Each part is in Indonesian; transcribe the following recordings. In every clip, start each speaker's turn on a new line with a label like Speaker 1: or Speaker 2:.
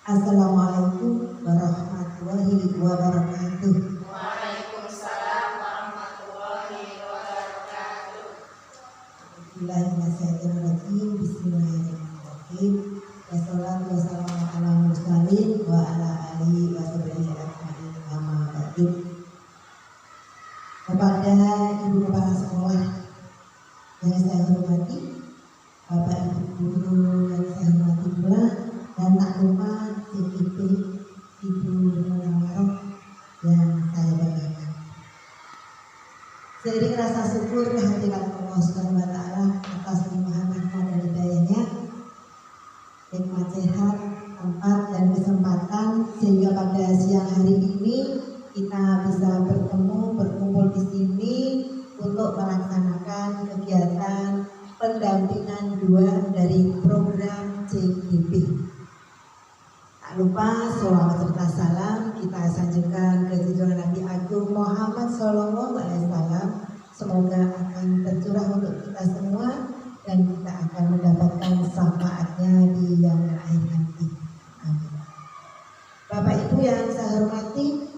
Speaker 1: Assalamualaikum warahmatullahi wabarakatuh.
Speaker 2: Waalaikumsalam warahmatullahi wabarakatuh.
Speaker 1: Bismillahirrahmanirrahim. Bismillahirrahmanirrahim. Wassalatu wassalamu ala mursalin wa ala alihi wa sahbihi ajmain. Amma ba'du. Kepada ibu kepala sekolah yang saya hormati, Bapak Ibu guru yang saya hormati pula, dan tak lupa CGP Ibu Munawaroh yang saya banggakan. Seiring rasa syukur kehadiran Allah Subhanahu wa Ta'ala atas limpahan rahmat dan hidayahnya, nikmat sehat, tempat dan kesempatan sehingga pada siang hari ini kita bisa berkumpul di sini untuk melaksanakan kegiatan pendampingan 2 dari program CGP. Tak lupa sholawat serta salam kita sanjungkan ke junjungan Nabi Agung Muhammad Sallallahu Alaihi Wasallam. Semoga akan tercurah untuk kita semua dan kita akan mendapatkan syafaatnya di yaumil akhir nanti. Amin. Bapak Ibu yang saya hormati,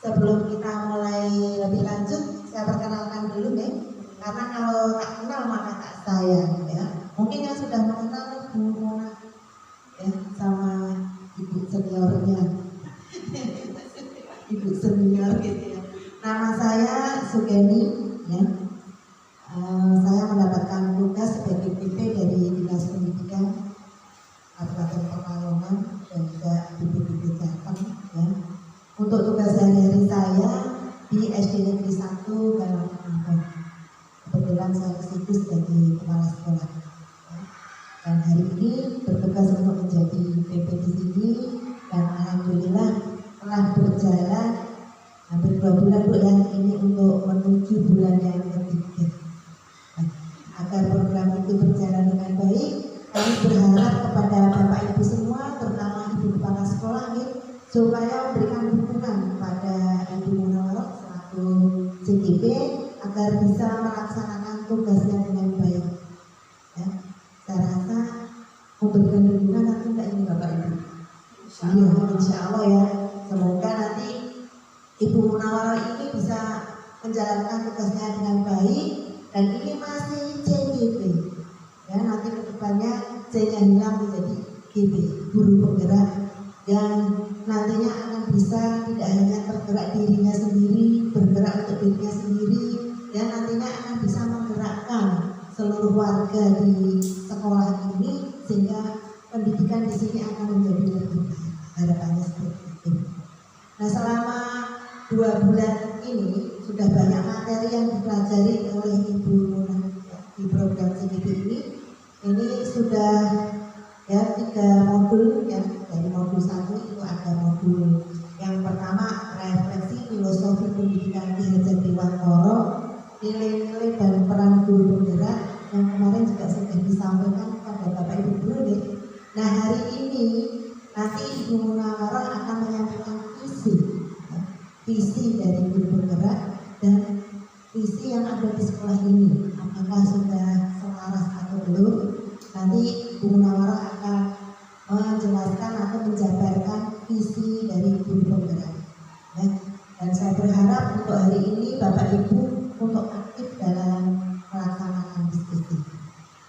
Speaker 1: sebelum kita mulai lebih lanjut, saya perkenalkan dulu ya. Karena kalau tak kenal maka tak sayang ya. Mungkin yang sudah mengenal Bu Mona ya, sama ibu seniornya. Ibu senior gitu ya. Nama saya Sugeni ya. Saya mendapatkan tugas sebagai PP dari Dinas Pendidikan Kabupaten Pekalongan dan juga BPBD Jateng ya. Untuk tugas sehari-hari saya di SD Negeri 1 Galangkang. Kebetulan saya kesitu sebagai kepala sekolah. Dan hari ini bertugas untuk menjadi PP di sini dan alhamdulillah telah berjalan hampir 2 bulan Bu yang ini untuk menuju bulan yang ketiga. Agar program itu berjalan dengan baik, kami berharap kepada Bapak Ibu semua, terutama Ibu kepala sekolah nih, supaya memberikan dukungan kepada Ibu Munawaroh selaku CGP agar bisa melaksanakan tugasnya dengan baik. Ya, saya rasa memberikan dukungan nanti enggak ini Bapak Ibu. Insya Allah ya. Semoga nanti Ibu Munawaroh ini bisa menjalankan tugasnya dengan baik dan ini masih CGP. Ya, nanti kedepannya C-nya hilang menjadi GB, guru penggerak, yang nantinya akan bisa tidak hanya tergerak dirinya sendiri, bergerak untuk dirinya sendiri, dan nantinya akan bisa menggerakkan seluruh warga di sekolah ini sehingga pendidikan di sini akan menjadi lebih baik. Harapannya seperti itu. Nah, selama 2 bulan ini sudah banyak materi yang dipelajari oleh Ibu Mona di program CGP ini. Ini sudah ya 3 modul ya. Dari modul 1 itu ada modul yang pertama refleksi filosofi pendidikan Ki Hajar Dewantara, nilai-nilai dan peran guru penggerak yang kemarin juga sudah disampaikan kepada Bapak Ibu guru nih. Nah, hari ini nanti Ibu Munawaroh akan menyampaikan visi dari guru penggerak dan visi yang ada di sekolah ini. Apakah sudah selaras atau belum? Nanti Ibu Munawaroh akan menjelaskan atau menjabarkan visi dari guru penggerak. Ya. Dan saya berharap untuk hari ini Bapak Ibu untuk aktif dalam melaksanakan diskusi.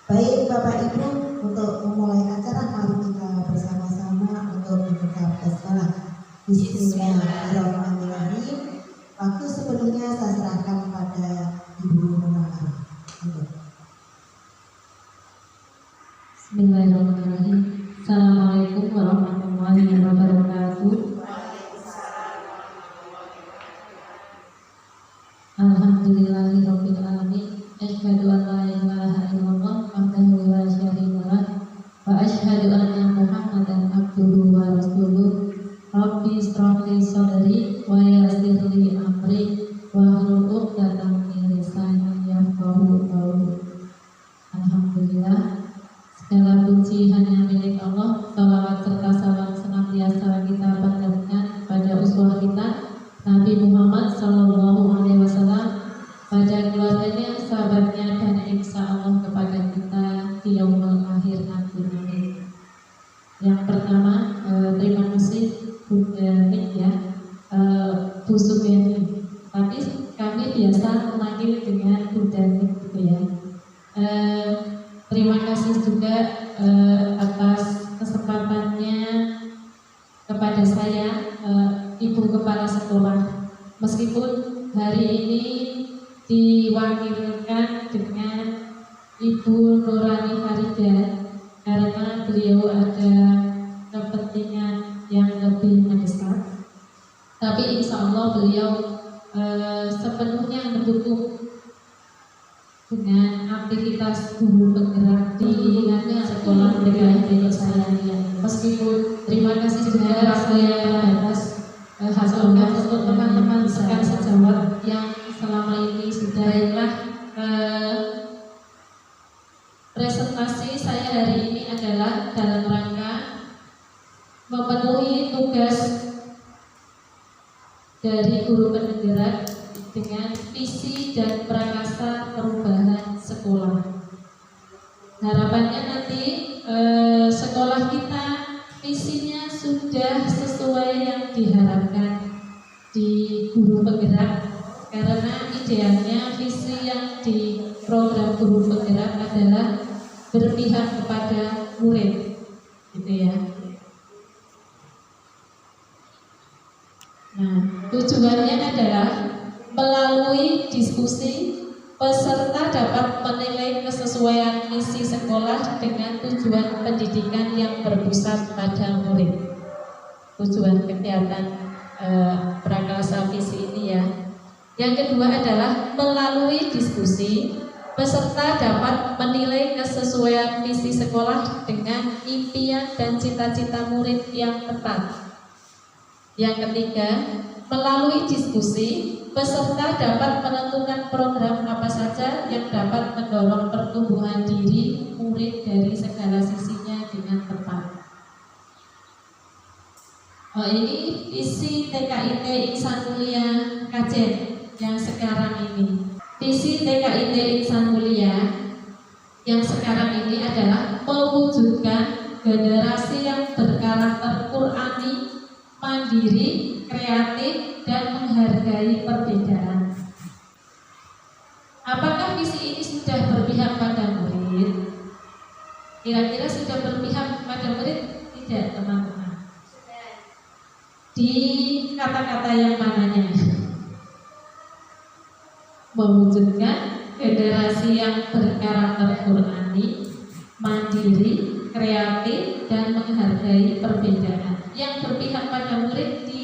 Speaker 1: Baik Bapak Ibu, untuk memulai acara mari kita bersama-sama untuk membuka basmalah. Bismillahirrahmanirrahim. Waktu sebelumnya saya serahkan kepada Ibu Munawaroh.
Speaker 3: Bismillahirrahmanirrahim. Assalamualaikum warahmatullahi wabarakatuh. Alhamdulillahirabbil alamin. Asyhadu an la ilaha illallah wahdahu la syarika lah wa asyhadu anna Muhammadan abduhu wa rasuluh. Rabbi shrah li sadri wa yassir li amri wahlul 'uqdatam min lisani yafqahu qawli. Alhamdulillah, segala puji hanya milik Allah. Salawat serta salam senantiasa kita panjatkan pada uswah kita Nabi Muhammad Sallallahu Alaihi Wasallam, pada keluarganya, sahabatnya, dan insya Allah kepada kita di yaumul akhir nanti. Yang pertama, terima Bu Sugeni, tapi kami biasa memanggil dengan Bu Dani gitu ya. Terima kasih juga atas kesempatannya kepada saya, Ibu Kepala Sekolah. Meskipun hari ini diwakilkan dengan Ibu Nurani Farida karena beliau ada kepentingan yang lebih mendesak, tapi insya Allah beliau sepenuhnya mendukung dengan aktivitas guru penggerak di sekolah PKIT saya. Meskipun terima kasih juga saya atas hasilnya untuk teman-teman rekan sejawat yang selama ini sudah presentasi saya hari ini adalah dalam rangka memenuhi tugas dari guru penggerak dengan visi dan prakasa perubahan sekolah. Harapannya nanti sekolah kita visinya sudah sesuai yang diharapkan di guru penggerak, karena idealnya visi yang di program guru penggerak adalah berpihak kepada murid, gitu ya. Nah, tujuannya adalah melalui diskusi peserta dapat menilai kesesuaian misi sekolah dengan tujuan pendidikan yang berpusat pada murid. Tujuan kegiatan prakasa visi ini ya. Yang kedua adalah melalui diskusi peserta dapat menilai kesesuaian misi sekolah dengan impian dan cita-cita murid yang tepat. Yang ketiga, melalui diskusi peserta dapat menentukan program apa saja yang dapat mendorong pertumbuhan diri murid dari segala sisinya dengan tepat. Ini visi TKIT Insan Mulia Kajen yang sekarang ini. Visi TKIT Insan Mulia yang sekarang ini adalah mewujudkan generasi yang berkarakter Qur'ani, mandiri, kreatif, dan menghargai perbedaan. Apakah visi ini sudah berpihak pada murid? Kira-kira sudah berpihak pada murid? Tidak, teman-teman. Di kata-kata yang mananya? Mewujudkan generasi yang berkarakter Qur'ani, mandiri, kreatif, dan menghargai perbedaan. Yang berpihak pada murid di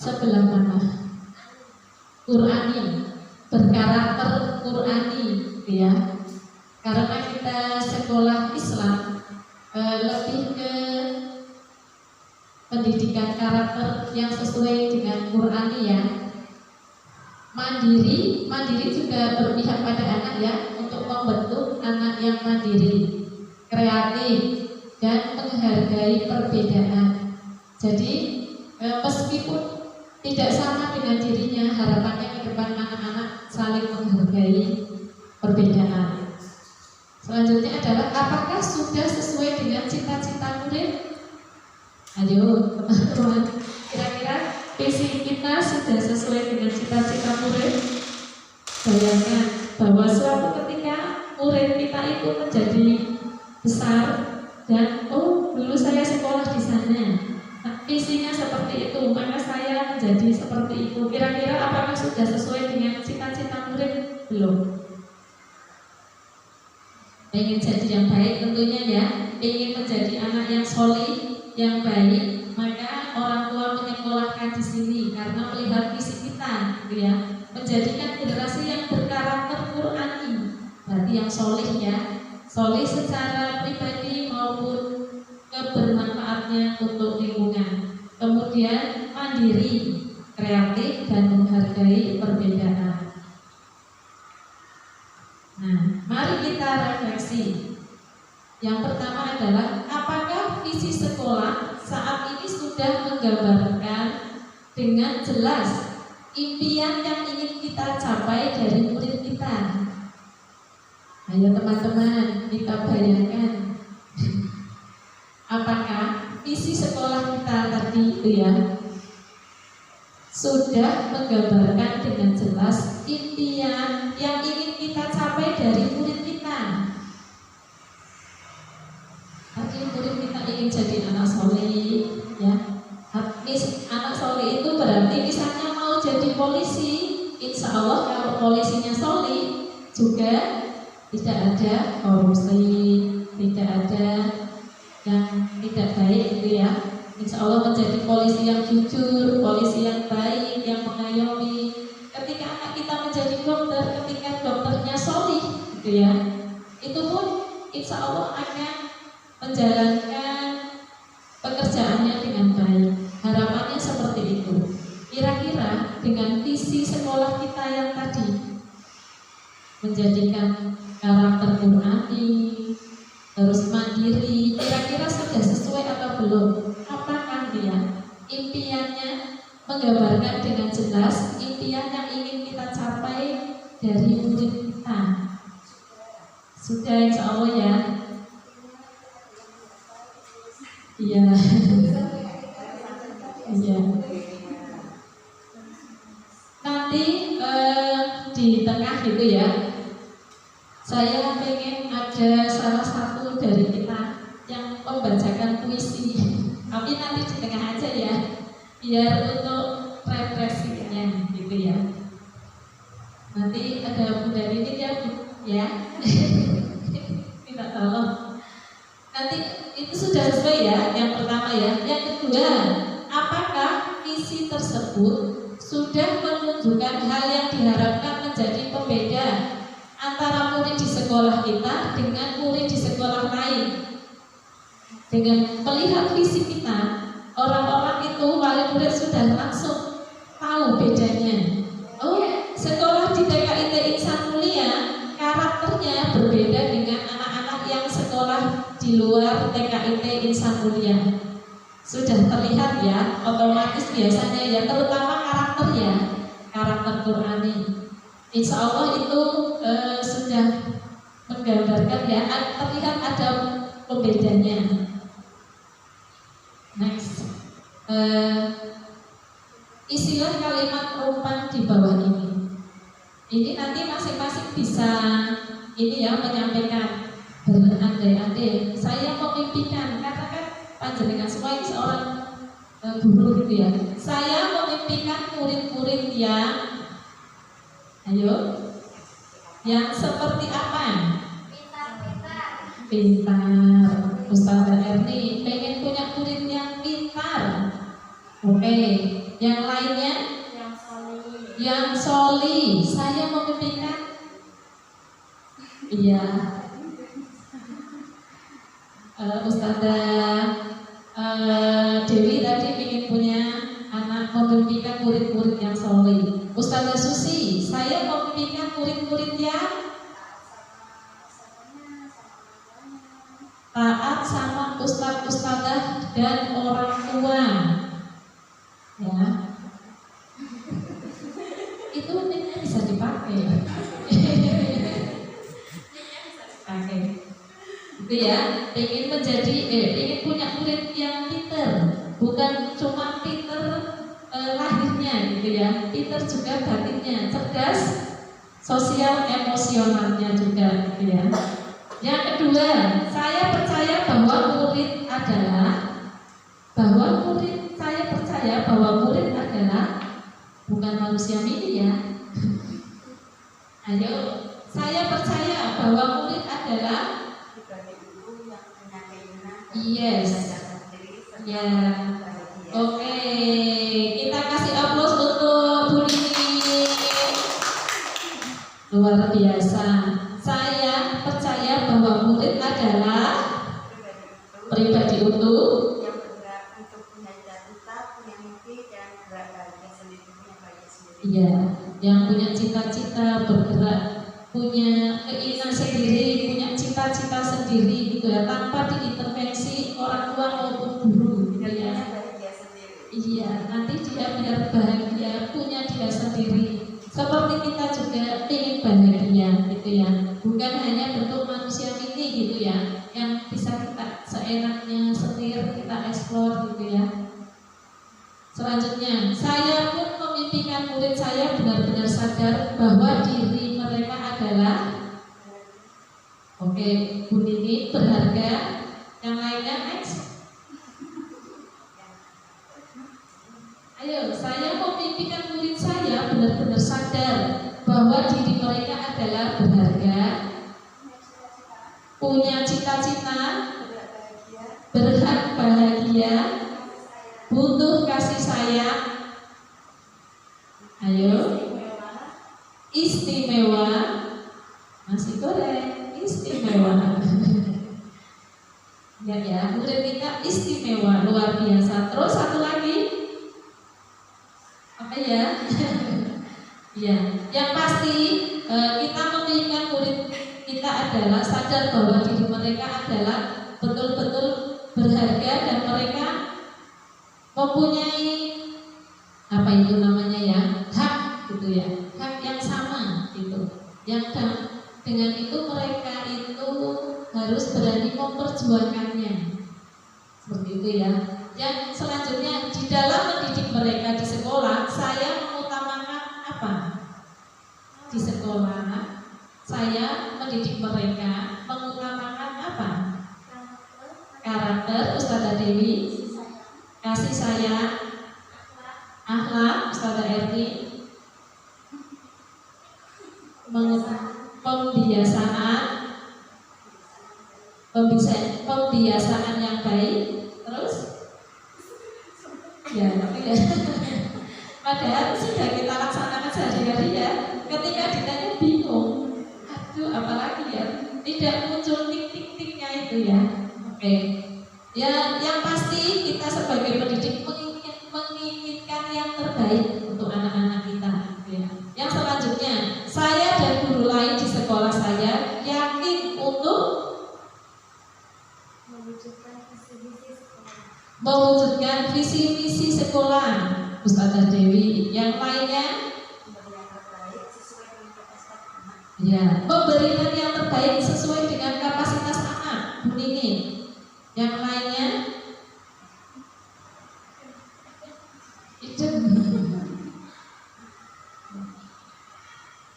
Speaker 3: sebelah mana? Qur'ani, berkarakter Qur'ani, ya. Karena kita sekolah Islam lebih ke pendidikan karakter yang sesuai dengan Qur'ani ya. Mandiri juga berpihak pada anak ya, untuk membentuk anak yang mandiri, kreatif, dan menghargai perbedaan. Jadi meskipun tidak sama dengan dirinya, harapannya ke depan anak-anak saling menghargai perbedaan. Selanjutnya adalah apakah sudah sesuai dengan cita-cita murid? Ayo teman-teman, kira-kira visi kita sudah sesuai dengan cita-cita murid? Bayangkan bahwa suatu ketika murid kita itu menjadi besar dan dulu saya sekolah di sana, visinya seperti itu, maka saya menjadi seperti itu. Kira-kira apakah sudah sesuai dengan cita-cita murid? Belum. Ingin jadi yang baik tentunya ya, ingin menjadi anak yang solih, yang baik, maka orang tua menyekolahkan di sini karena melihat visi kita, gitu ya, menjadikan generasi yang berkarakter Qur'ani, berarti yang solih ya, solih secara pribadi maupun kebermanfaatnya untuk lingkungan. Kemudian mandiri, kreatif, dan menghargai perbedaan. Nah, mari kita refleksi. Yang pertama adalah apakah visi sekolah saat ini sudah menggambarkan dengan jelas impian yang ingin kita capai dari murid kita? Ayo teman-teman, kita bayangkan apakah visi sekolah kita tadi itu ya sudah menggambarkan dengan jelas impian yang ingin kita capai dari murid kita. Artinya murid kita ingin jadi anak soleh, ya. Anak soleh itu berarti misalnya mau jadi polisi, insya Allah kalau polisinya soleh juga tidak ada korupsi, tidak ada yang tidak baik gitu ya. Insya Allah menjadi polisi yang jujur, polisi yang baik, yang mengayomi. Ketika anak kita menjadi dokter, ketika dokternya soleh gitu ya, itu pun insya Allah akan menjalankan pekerjaannya dengan baik. Harapannya seperti itu. Kira-kira dengan visi sekolah kita yang tadi, menjadikan karakter Qur'ani, terus mandiri, kira-kira sudah sesuai atau belum? Apakah dia impiannya menggambarkan dengan jelas impian yang ingin kita capai dari murid kita? Sudah, insya Allah ya. Iya. Iya. Nanti di tengah gitu ya, saya pengen ada salah satu dari kita yang membacakan puisi. Tapi nanti di tengah aja ya, biar untuk refreshingnya gitu ya. Nanti ada Bunda Nini ya. Tidak tahu. Nanti itu sudah sesuai ya, yang pertama ya. Yang kedua, apakah visi tersebut sudah menunjukkan hal yang diharapkan menjadi pembeda antara murid di sekolah kita dengan murid di sekolah lain? Dengan melihat visi kita, orang-orang itu wali murid sudah langsung tahu bedanya. Oh, sekolah di TKIT Insan Mulia karakternya berbeda dengan anak-anak yang sekolah di luar TKIT Insan Mulia. Sudah terlihat ya, otomatis biasanya ya, terutama karakter Qur'ani. Insya Allah itu sudah menggambarkan ya, terlihat ada pembedanya. Next, istilah kalimat umpan di bawah ini. Ini nanti masing-masing bisa ini ya, menyampaikan berandai-andai. Saya memimpikan, karena kan panjenengan semua ini seorang guru gitu ya. Saya memimpikan murid-murid yang, ayo, yang seperti apa? Pintar. Ustazah Erni pengen punya murid yang pintar. Oke. Yang lainnya? Yang soli. Saya memimpikan. Iya. Ustazah Dewi tadi ingin punya anak, memimpikan murid-murid yang soleh. Ustazah Susi, saya memimpikan murid-murid yang taat sama ustaz-ustazah dan orang tua. Ya, itu nicknya bisa dipakai. Oke. Itu ya, ingin menjadi, ingin punya murid yang pinter, bukan cuma pinter lahirnya gitu ya, pinter juga batinnya, cerdas, sosial emosionalnya juga gitu ya. Yang kedua, saya percaya bahwa murid adalah bukan manusia mini ya. Ayo, saya percaya bahwa murid adalah yes. Ya. Oke, kita kasih aplaus untuk Bu Nini. Luar biasa. Saya percaya bahwa murid adalah pribadi utuh
Speaker 2: yang bergerak untuk punya cita-cita, punya mimpi, dan bahagia sendiri, punya bahagia sendiri.
Speaker 3: Iya, yang punya cita-cita, bergerak, punya keinginan sendiri, punya cita-cita sendiri gitu ya, tanpa diintervensi orang tua maupun guru gitu ya.
Speaker 2: Bahagia sendiri.
Speaker 3: Iya, nanti dia biar bahagia, punya dia sendiri. Seperti kita juga ingin bahagia gitu ya, bukan hanya bentuk manusia ini gitu ya, yang bisa kita seenaknya setir, kita eksplor gitu ya. Selanjutnya, saya pun memimpikan murid saya benar-benar sadar bahwa diri mereka adalah oke, Bu Nini berharga. Yang lainnya next. Ayo, saya memimpikan murid saya benar-benar sadar bahwa diri mereka adalah berharga, punya cita-cita, berhak bahagia, butuh kasih sayang. Ayo, istimewa, nasi goreng, istimewa. Ya, murid kita istimewa, luar biasa. Terus satu lagi, apa ya? Ya, yang pasti kita menginginkan murid kita adalah sadar bahwa diri mereka adalah betul-betul berharga dan mereka mempunyai apa itu namanya ya, hak gitu ya, hak yang sama gitu. Yang dengan itu mereka itu harus berani memperjuangkannya, seperti itu ya. Yang selanjutnya di dalam mendidik mereka di sekolah, saya mengutamakan apa? Di sekolah saya mendidik mereka mengutamakan apa? Karakter, Ustazah Dewi, kasih sayang, akhlak, Ustazah Erni, pembiasaan yang baik. Terus ya, tapi ya padahal sudah kita laksanakan sehari-hari ya. Ketika ditanya bingung, aduh apalagi ya, tidak muncul tik-tik-tiknya itu ya. Oke. Ya, yang pasti kita sebagai pendidik menginginkan yang terbaik untuk anak-anak kita ya. Yang selanjutnya, saya dan guru lain di sekolah saya yakin untuk mewujudkan visi misi sekolah, Ustazah Dewi. Yang lainnya, ya, memberikan yang terbaik sesuai dengan kapasitas anak, Bu Nini. Yang lainnya,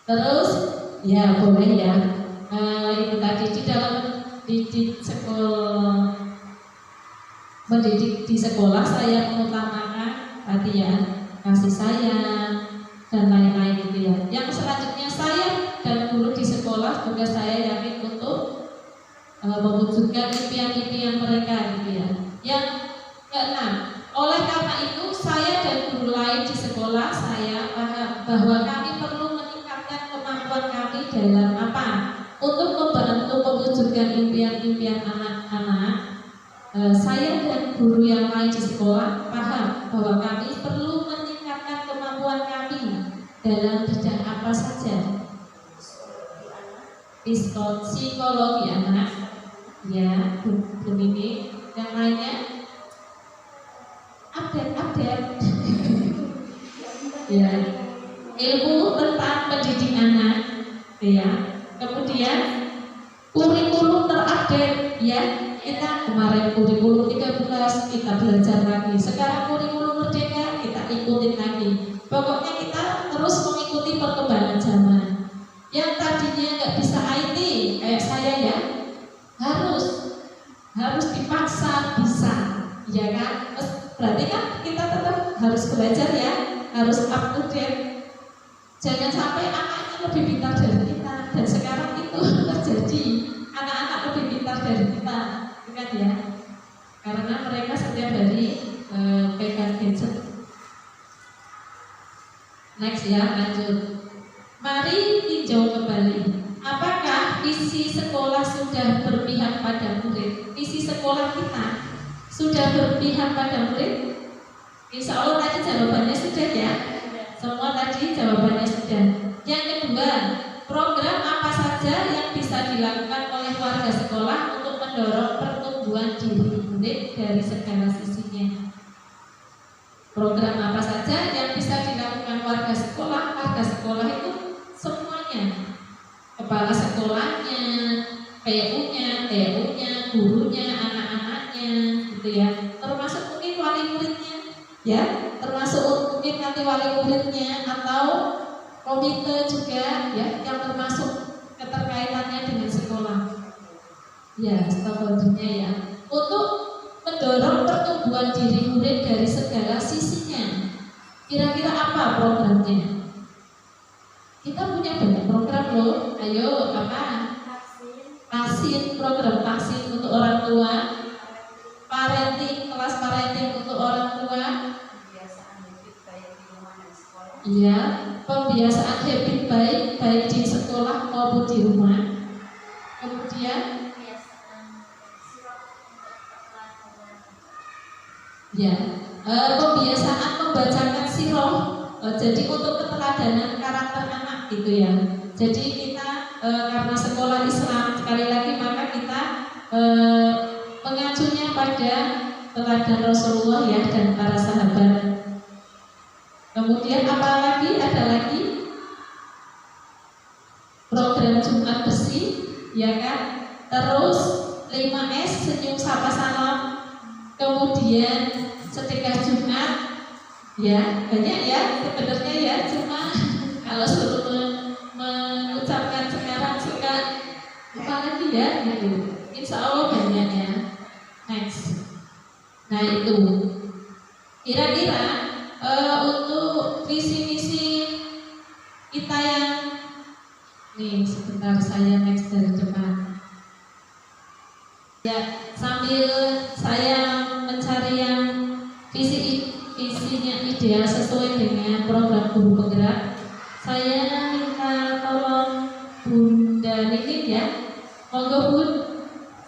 Speaker 3: terus ya boleh ya. Itu tadi di dalam didik sekolah, mendidik di sekolah saya mengutamakan tadi ya, kasih sayang dan lain-lain gitu ya. Yang selanjutnya, saya dan guru di sekolah juga saya yakin untuk mewujudkan impian-impian mereka gitu ya. Yang keenam, oleh karena itu saya dan guru lain di sekolah saya paham bahwa kami perlu meningkatkan kemampuan kami dalam apa? Untuk membantu mewujudkan impian-impian anak-anak. Saya dan guru yang lain di sekolah paham bahwa kami perlu meningkatkan kemampuan kami dalam bidang apa saja. Psikologi anak, ya, Bu Nini. Yang lainnya, update, ya, ilmu tentang pendidik anak, ya. Kemudian kurikulum terupdate, ya. Kita kemarin kurikulum 13 kita belajar lagi. Sekarang kurikulum merdeka kita ikutin lagi. Pokoknya kita terus mengikuti perkembangan zaman. Yang tadinya nggak bisa IT kayak saya ya, harus dipaksa bisa, ya kan? Berarti kan kita tetap harus belajar ya, harus up to date. Jangan sampai anaknya lebih pintar dari kita. Dan sekarang itu terjadi, anak-anak lebih pintar dari kita, kan ya? Karena mereka setiap hari pegang gadget. Next ya, lanjut. Mari tinjau kembali. Apakah visi sekolah sudah berpihak pada murid? Visi sekolah kita sudah berpihak pada murid? Insya Allah tadi jawabannya sudah ya. Semua tadi jawabannya sudah. Yang kedua, program apa saja yang bisa dilakukan oleh warga sekolah untuk mendorong pertumbuhan diri murid dari segala sisinya? Program apa saja yang bisa dilakukan warga sekolah? Warga sekolah itu semuanya, kepala sekolahnya, PU-nya, TU-nya, gurunya, anak-anaknya, gitu ya. Termasuk mungkin wali muridnya, ya. Termasuk mungkin nanti wali muridnya atau komite juga ya yang termasuk keterkaitannya dengan sekolah. Ya, stakeholdernya ya. Untuk mendorong pertumbuhan diri murid dari segala sisinya. Kira-kira apa programnya? Kita punya banyak program loh. Ayo, apa? Vaksin, program vaksin untuk orang tua, parenting, kelas parenting untuk orang tua.
Speaker 2: Kebiasaan habit baik di rumah dan sekolah.
Speaker 3: Iya, pembiasaan habit baik di sekolah maupun di rumah. Kemudian ya, pembiasaan membacakan siroh. Jadi untuk keteladanan karakter anak gitu ya. Jadi kita karena sekolah Islam sekali lagi maka kita mengacunya pada teladan Rasulullah ya dan para sahabat. Kemudian apa lagi? Ada lagi program Jumat bersih, ya kan? Terus 5S senyum sapa salam. Kemudian sedekah Jumat, ya banyak ya sebenarnya ya. Cuma kalau suruh mengucapkan sekarang suka apa lagi ya? Gitu. Insya Allah banyak ya. Next. Nah itu kira-kira untuk visi misi kita yang nih sebentar saya next dari depan ya, sambil saya mencari yang visinya ideal sesuai dengan program guru penggerak, saya minta tolong Bunda Nikin ya, monggo Bun,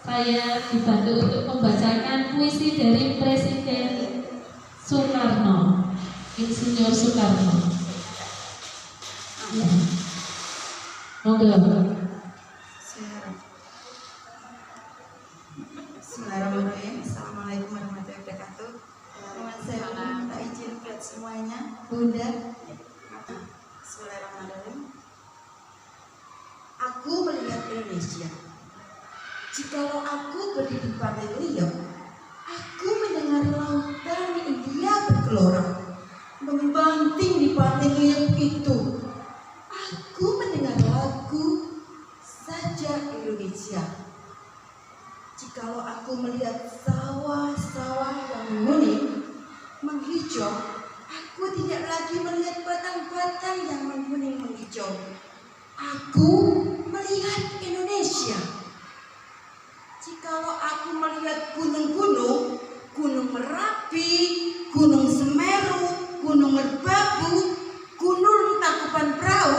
Speaker 3: saya dibantu untuk membacakan puisi dari Presiden Soekarno, Insinyur Soekarno. Ya. Monggo.
Speaker 4: Bismillahirrahmanirrahim. Assalamualaikum warahmatullahi wabarakatuh. Saya minta izin buat semuanya. Bunda. Bismillahirrahmanirrahim. Aku melihat Indonesia. Jikalau aku berdiri di pantai Riau, aku mendengar lautan India bergelora, membanting di pantai Riau itu. Aku mendengar lagu Sajak Indonesia. Jikalau aku melihat sawah-sawah yang menguning, menghijau, aku tidak lagi melihat batang-batang yang menguning menghijau. Aku melihat Indonesia. Jikalau aku melihat gunung-gunung, Gunung Merapi, Gunung Semeru, Gunung Merbabu, Gunung Tangkuban Perahu,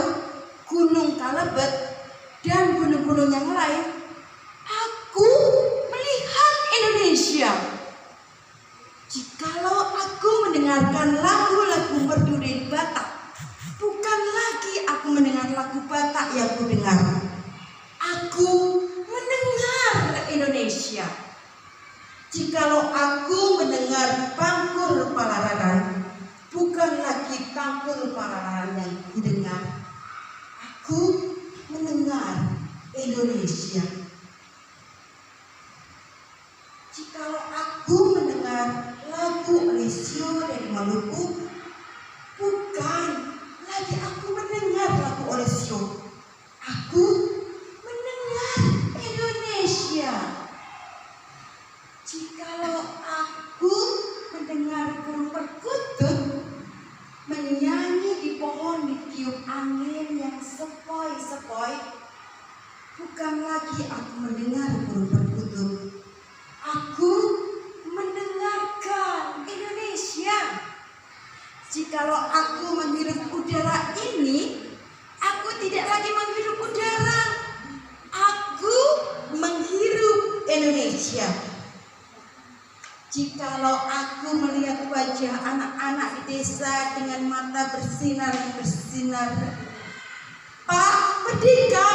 Speaker 4: Gunung Kalebet, dan gunung-gunung yang lain, aku melihat Indonesia. Jikalau aku mendengarkan lagu-lagu merdu dari Batak, bukan lagi aku mendengar lagu Batak yang ku dengar. Aku mendengar Indonesia. Jikalau aku mendengar Pangkur Palararan, bukan lagi Pangkur Palararan yang ku dengar. Aku mendengar Indonesia. Jikalau aku mendengar lagu Alessio dari Maluku, bukan lagi aku mendengar lagu Alessio. Aku mendengar Indonesia. Jikalau aku mendengar burung perkutut menyanyi di pohon ditiup angin yang sepoi-sepoi, bukan lagi aku mendengar burung perkutut. Aku mendengarkan Indonesia. Jikalau aku menghirup udara ini, aku tidak lagi menghirup udara. Aku menghirup Indonesia. Jikalau aku melihat wajah anak-anak di desa dengan mata bersinar-bersinar, Pak Merdeka,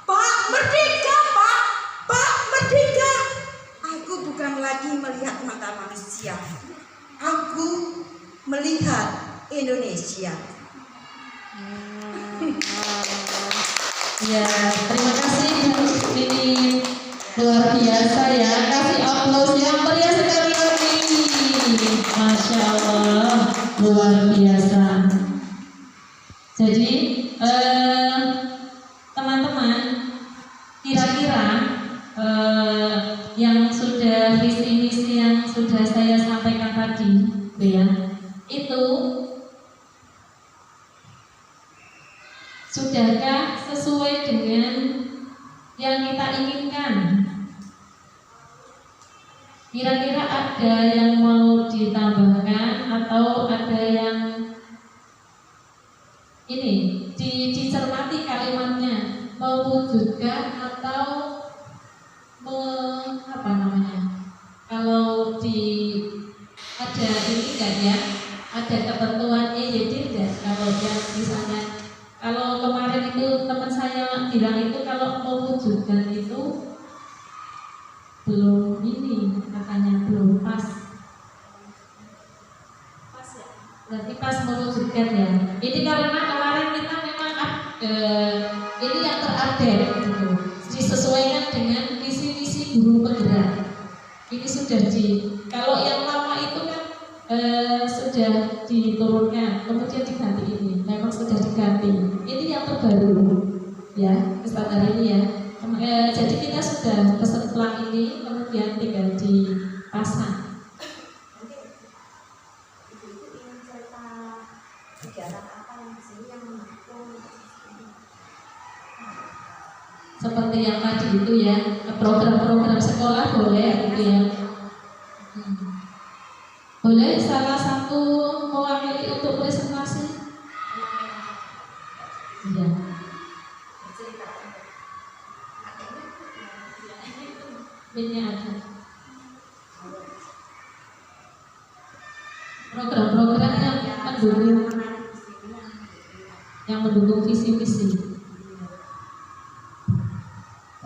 Speaker 4: Pak Merdeka, Pak Merdeka. Aku bukan lagi melihat mata manusia. Aku melihat Indonesia.
Speaker 3: Ya, terima kasih ini luar biasa ya. Kasih aplaus yang meriah sekali lagi. Masya Allah, luar biasa. Jadi teman-teman, kira-kira yang sudah visi-misi yang sudah saya sampaikan tadi, ya, itu sudahkah sesuai dengan yang kita inginkan? Kira-kira ada yang mau ditambahkan atau ada yang ini dicermati kalimatnya, mewujudkan atau apa namanya? Kalau ada ini kan ya, ada ketentuan EYD enggak? Kalau yang misalnya, kalau kemarin itu teman saya bilang itu kalau mewujudkan itu belum ini, katanya belum pas.
Speaker 2: Pas ya.
Speaker 3: Berarti pas mewujudkan ya. Ini karena kemarin kita memang ini yang terupdate gitu, disesuaikan dengan visi-misi guru penggerak. Ini sudah kalau yang lama itu kan sudah diturunkan, kemudian diganti ini, memang sudah diganti. Ini yang terbaru ya, kesempatan ini ya. Jadi kita sudah pesan pelang ini, kemudian tinggal dipasang.
Speaker 2: Mungkin ibu ingin cerita kegiatan apa yang di sini yang mendukung
Speaker 3: Seperti yang tadi itu ya, program-program sekolah boleh gitu ya. Boleh salah satu mewakili untuk presentasi? Iya.
Speaker 2: cerita
Speaker 3: Ini ada program-program yang mendukung visi-misi.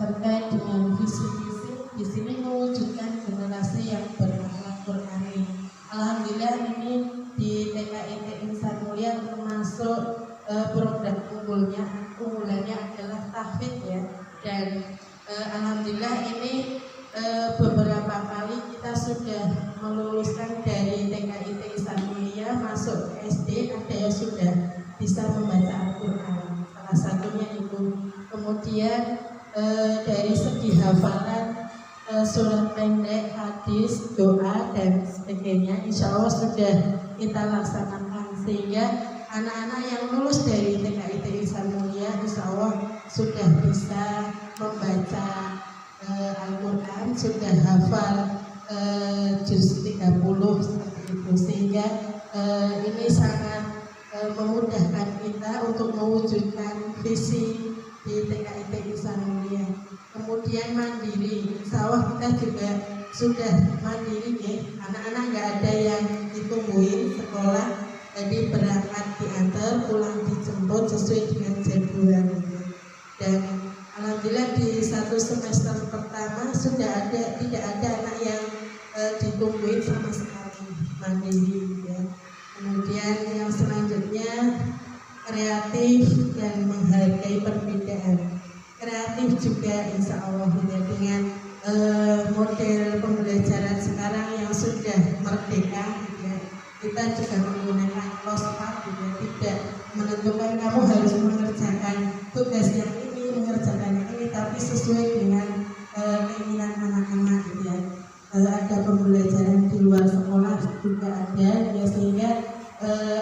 Speaker 1: Terkait dengan visi-visi, di sini mewujudkan generasi yang berakhlak Qur'ani. Alhamdulillah ini di TKIT Insan Mulia termasuk program unggulannya adalah tahfidz ya. Dan alhamdulillah ini beberapa kali kita sudah meluluskan dari TKIT Insan Mulia masuk ke SD, ada yang sudah bisa membaca Al-Quran. Salah satunya itu. Kemudian dari segi hafalan surat pendek, hadis, doa dan sebagainya, insya Allah sudah kita laksanakan sehingga anak-anak yang lulus dari TKIT Insan Mulia insya Allah sudah bisa membaca Al-Quran, sudah hafal juz 30 seperti itu, sehingga ini sangat memudahkan kita untuk mewujudkan visi di TKIT Insan Mulia. Kemudian mandiri, insya Allah kita juga sudah mandiri ya. Anak-anak nggak ada yang ditungguin sekolah, jadi berangkat diantar, pulang dijemput sesuai dengan jadwal gitu. Dan alhamdulillah di satu semester pertama tidak ada anak yang ditungguin sama sekali, mandiri ya. Kemudian yang selanjutnya kreatif dan menghargai perbedaan. Kreatif juga insya Allah ya, dengan model pembelajaran sekarang yang sudah merdeka ya. Kita juga menggunakan close-up ya, tidak menentukan kamu harus mengerjakan tugas yang ini, mengerjakan yang ini, tapi sesuai dengan keinginan anak-anak ya. Ada pembelajaran di luar sekolah juga ada ya, sehingga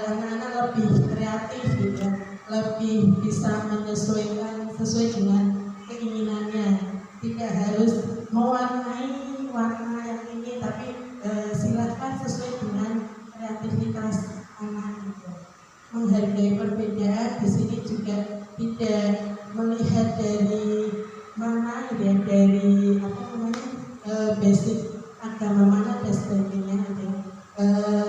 Speaker 1: anak-anak lebih kreatif gitu, lebih bisa menyesuaikan sesuai dengan keinginannya, tidak harus mewarnai warna yang ini, tapi silakan sesuai dengan kreativitas anak gitu. Menghargai perbedaan di sini juga tidak melihat dari mana ya, dari apa namanya basic agama mana dan sebagainya ya.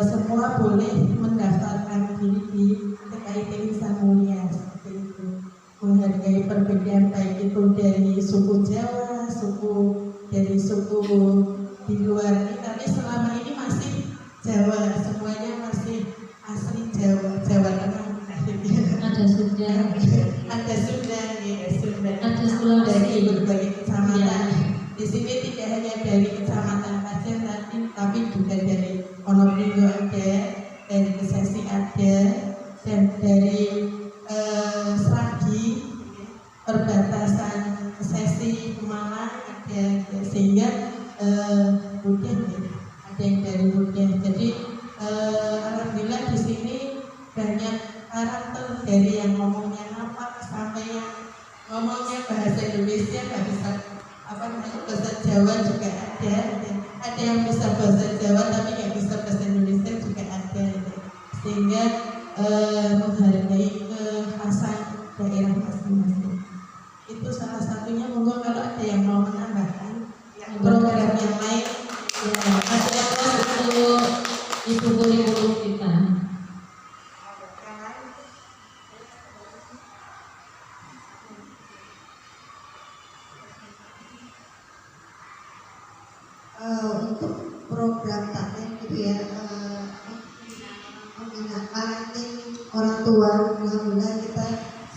Speaker 1: Semua boleh mendaftarkan diri di TKIT Insan Mulia seperti itu. Menghargai perbedaan baik itu dari suku Jawa, dari suku di luar ini, tapi selama ini masih Jawa, semuanya masih asli Jawa Tengah.
Speaker 3: Ada Sunda,
Speaker 1: ada Sunda ya, Sunda.
Speaker 3: ada Sulawesi,
Speaker 1: Dari berbagai kecamatan.
Speaker 3: ya.
Speaker 1: Di sini tidak hanya dari kecamatan Kajen tapi juga dari Wonobrigo ada, dari Kesesi ada, dan dari karakter dari yang ngomongnya apa sampai yang ngomongnya bahasa Indonesia nggak bisa bahasa Jawa juga ada yang bisa bahasa Jawa tapi nggak bisa bahasa Indonesia juga ada gitu. Sehingga menghargai kekhasan daerah masing-masing. Itu salah satunya. Monggo kalau ada yang mau menambahkan program yang lain
Speaker 3: Ya, ada untuk ibu guru kita.
Speaker 1: Untuk program taklim gitu ya, pembinaan parenting orang tua, alhamdulillah kita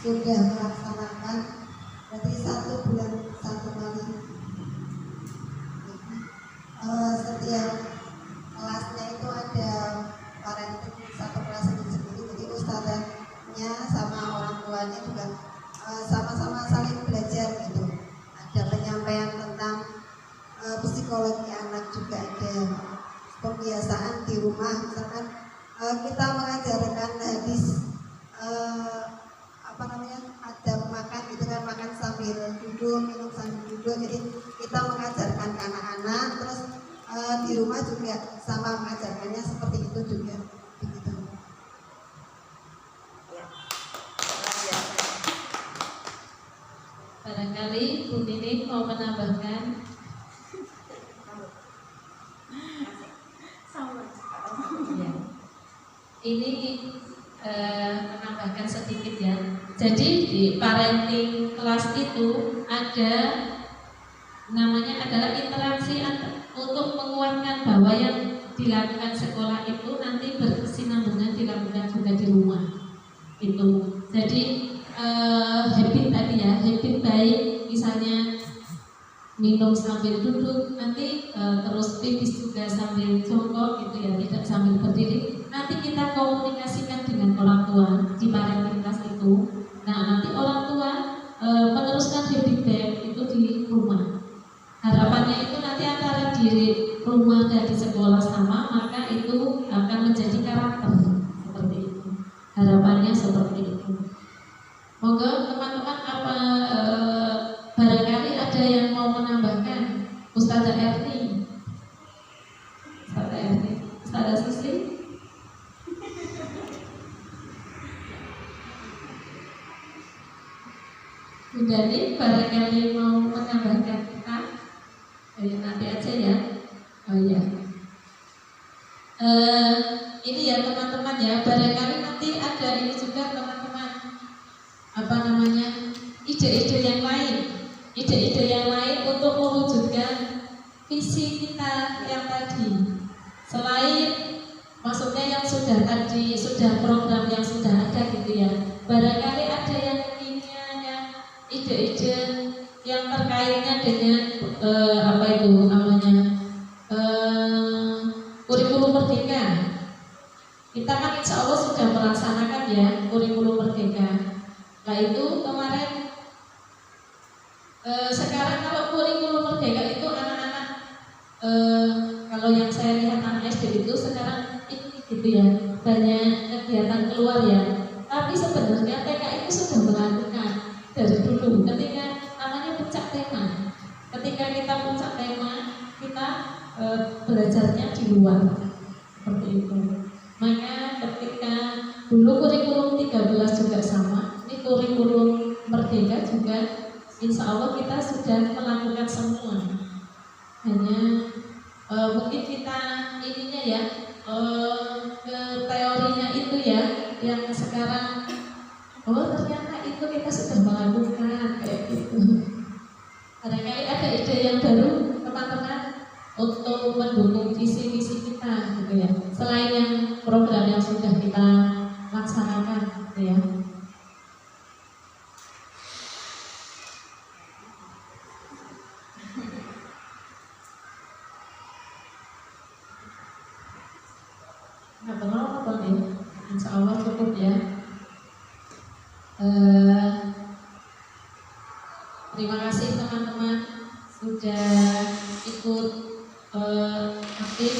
Speaker 1: sudah melaksanakan berarti 1 bulan 1 kali. Setiap kelasnya itu ada parenting, 1 kelas itu sendiri, jadi ustadznya sama orang tuanya juga sama-sama saling belajar gitu. Ada penyampaian tentang psikologi anak, juga ada pembiasaan di rumah, misalkan kita mengajarkan hadis adab makan gitu kan, makan sambil duduk, minum sambil duduk, jadi kita mengajarkan ke anak-anak, terus di rumah juga sama mengajarkannya seperti itu juga begitu.
Speaker 3: Barangkali Bu Nini mau menambahkan. Ya. Ini menambahkan sedikit ya. Jadi di parenting kelas itu ada namanya adalah interaksi untuk menguatkan bahwa yang dilakukan sekolah itu nanti berkesinambungan dilakukan juga di rumah. Itu. Jadi habit tadi ya, habit baik, misalnya minum sambil duduk, nanti terus pipis juga sambil jongkok gitu ya, tidak sambil berdiri. Nanti kita komunikasikan dengan orang tua di parenting kelas itu. Nah, nanti orang tua meneruskan habit baik itu di rumah. Harapannya itu nanti antara di rumah dan di sekolah sama, maka itu akan menjadi karakter seperti itu. Harapannya seperti itu. Moga teman-teman barangkali ada yang mau menambahkan. Ustazah Erni, Ustazah Sisi. Bu Dani barangkali mau menambahkan kita. Nanti aja ya. Oh ya. Ini ya teman-teman ya, barangkali nanti ada ini juga teman-teman, ide-ide yang lain untuk mewujudkan visi kita yang tadi. Selain maksudnya yang sudah program yang sudah ada gitu ya, barangkali ada yang ide-ide yang terkaitnya dengan kurikulum merdeka. Kita kan insya Allah sudah melaksanakan ya kurikulum merdeka. Nah itu kemarin sekarang kalau kurikulum merdeka itu anak-anak kalau yang saya lihat anak SD itu sekarang ini gitu ya, banyak kegiatan keluar ya. Tapi sebenarnya TK itu sudah melakukan dari dulu ketika namanya puncak tema. Ketika kita puncak tema, kita belajarnya di luar seperti itu. Maka ketika dulu kurikulum 13 juga sama, ini kurikulum merdeka juga insya Allah kita sudah melakukan semua. Hanya mungkin kita ininya ya ke teorinya itu ya, yang sekarang ternyata itu kita sudah melakukan kayak gitu. Barangkali ada ide yang baru teman-teman untuk mendukung visi-visi kita gitu ya, selain yang program yang sudah kita laksanakan gitu ya. Nah, benar ya, insya Allah cukup ya. Terima kasih teman-teman sudah ikut aktif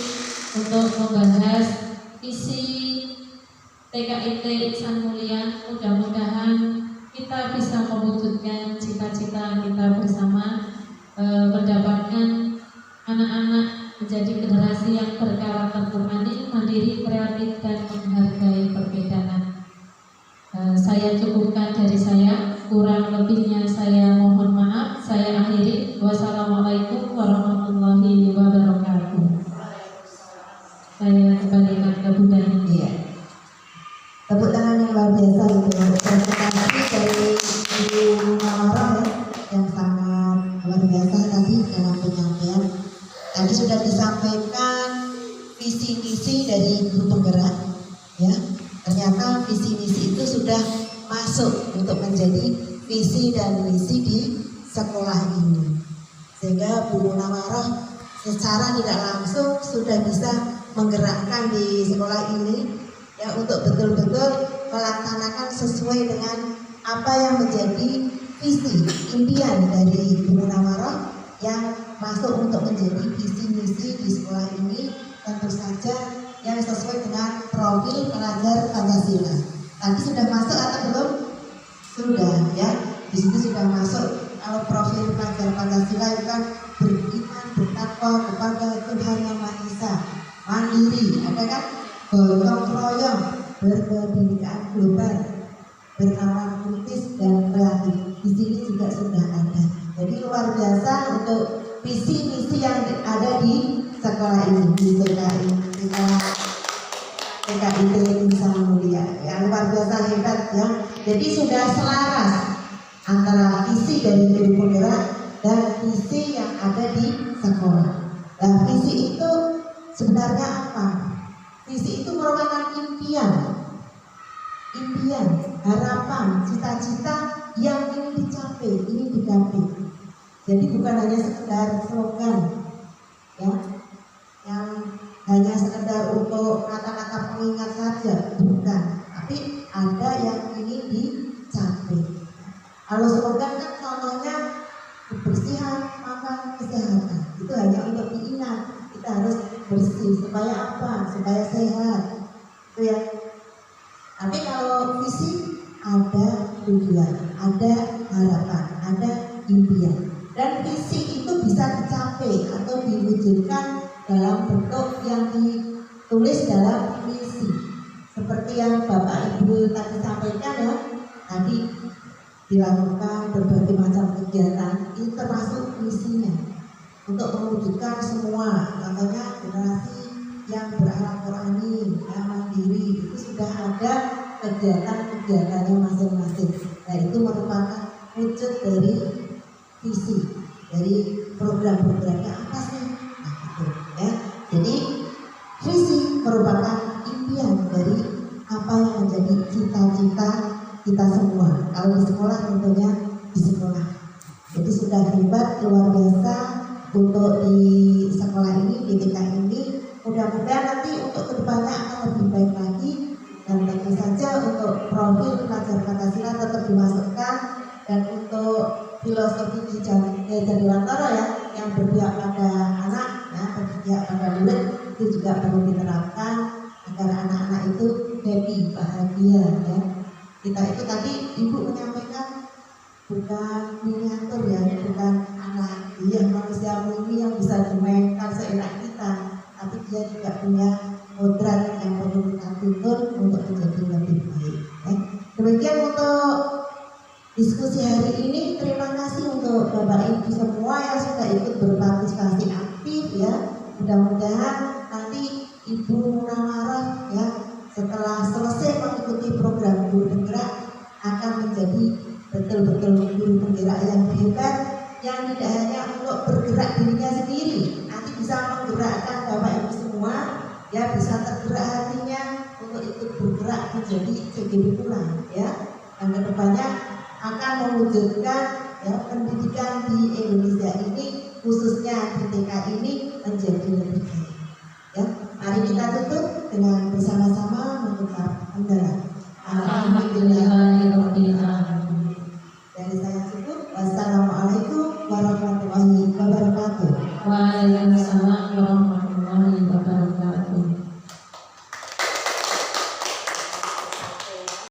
Speaker 3: untuk membahas visi TKIT Insan Mulia, mudah-mudahan kita bisa mewujudkan cita-cita kita bersama, mendapatkan anak-anak menjadi generasi yang berkarakter terpandang, mandiri, kreatif, dan menghargai perbedaan. Saya cukupkan dari saya, kurang lebihnya saya mohon maaf. Saya akhiri. Wassalamualaikum warahmatullahi wabarakatuh. Saya kembalikan ke Bunda.
Speaker 1: Iya. Tepuk tangan yang luar biasa untuk presentasi dari Ibu Nawarah ya, yang sangat luar biasa tadi dalam penyampaian. Tadi sudah disampaikan visi misi dari guru penggerak, ya. Ternyata visi misi itu sudah masuk untuk menjadi visi dan misi di sekolah ini, sehingga Bu Nawarah secara tidak langsung sudah bisa menggerakkan di sekolah ini ya untuk betul-betul melaksanakan sesuai dengan apa yang menjadi visi impian dari Bu Nawarah yang masuk untuk menjadi visi misi di sekolah ini, tentu saja yang sesuai dengan profil pelajar Pancasila. Tadi sudah masuk atau belum? Sudah ya. Di situ sudah masuk. Kalau profil pelajar Pancasila itu kan beriman, bertakwa kepada Tuhan Yang Maha Esa, mandiri, ada kan? Gotong royong, berpendidikan global, bernalar kritis dan kreatif. Di sini juga sudah ada. Jadi luar biasa untuk visi misi yang ada di sekolah ini, di TKIT Insan Mulia. Ya luar biasa hebat ya. Jadi sudah selaras antara visi dari guru penggerak dan visi yang ada di sekolah. Dan visi itu sebenarnya apa? Visi itu merupakan impian, harapan, cita-cita yang ingin dicapai, ingin digapai. Jadi bukan hanya sekedar slogan, ya, yang hanya sekedar untuk kata-kata pengingat saja, bukan. Tapi ada yang ingin dicapai. Kalau slogan kan contohnya kebersihan, makan, kesehatan. Itu hanya untuk diingat. Kita harus bersih supaya apa? Supaya sehat. Itu ya. Tapi kalau visi ada tujuan, ada harapan, ada impian. Dan visi itu bisa dicapai atau diwujudkan dalam bentuk yang ditulis dalam misi. Seperti yang Bapak Ibu tadi sampaikan ya, tadi dilakukan berbagai macam kegiatan, itu termasuk misinya untuk mewujudkan semua, contohnya generasi yang berakhlak Qurani, yang mandiri, itu sudah ada kegiatan-kegiatannya masing-masing. Nah itu merupakan wujud dari visi, dari program-programnya apa sih? Nah itu ya. Jadi visi merupakan impian dari apa yang menjadi cita-cita kita semua. Kalau di sekolah tentunya di sekolah. Jadi sudah hebat, luar biasa untuk di sekolah ini, di TK ini. Mudah-mudahan nanti untuk kedepannya akan lebih baik lagi, dan tentu saja untuk profil pelajar Pancasila tetap dimasukkan, dan untuk filosofi di Jatiwantoro ya yang berpihak pada anak, ya, berpihak pada murid, itu juga perlu diterapkan agar anak-anak itu happy, bahagia ya. Kita itu tadi Ibu menyampaikan bukan miniatur ya, bukan anak yang manusia mini yang bisa dimainkan seenak kita, tapi dia juga punya kodrat yang perlu kita tuntut untuk menjadi lebih baik ya. Demikian untuk diskusi hari ini. Terima kasih untuk Bapak Ibu semua yang sudah ikut berpartisipasi aktif ya. Mudah-mudahan nanti Ibu Nawarah ya setelah selesai mengikuti program guru penggerak akan menjadi betul-betul guru penggerak yang hebat, yang tidak hanya untuk bergerak dirinya sendiri, nanti bisa menggerakkan Bapak Ibu semua ya, bisa tergerak hatinya untuk ikut bergerak menjadi CGB pula ya. Dan kedepannya akan mewujudkan ya pendidikan di Indonesia ini, khususnya di TK ini menjadi lebih baik ya. Mari kita tutup dengan bersama-sama mengucap hamdalah.
Speaker 3: Alhamdulillahirabbil alamin.
Speaker 1: Dari saya cukup. Wassalamualaikum warahmatullahi wabarakatuh.
Speaker 3: Waalaikumsalam.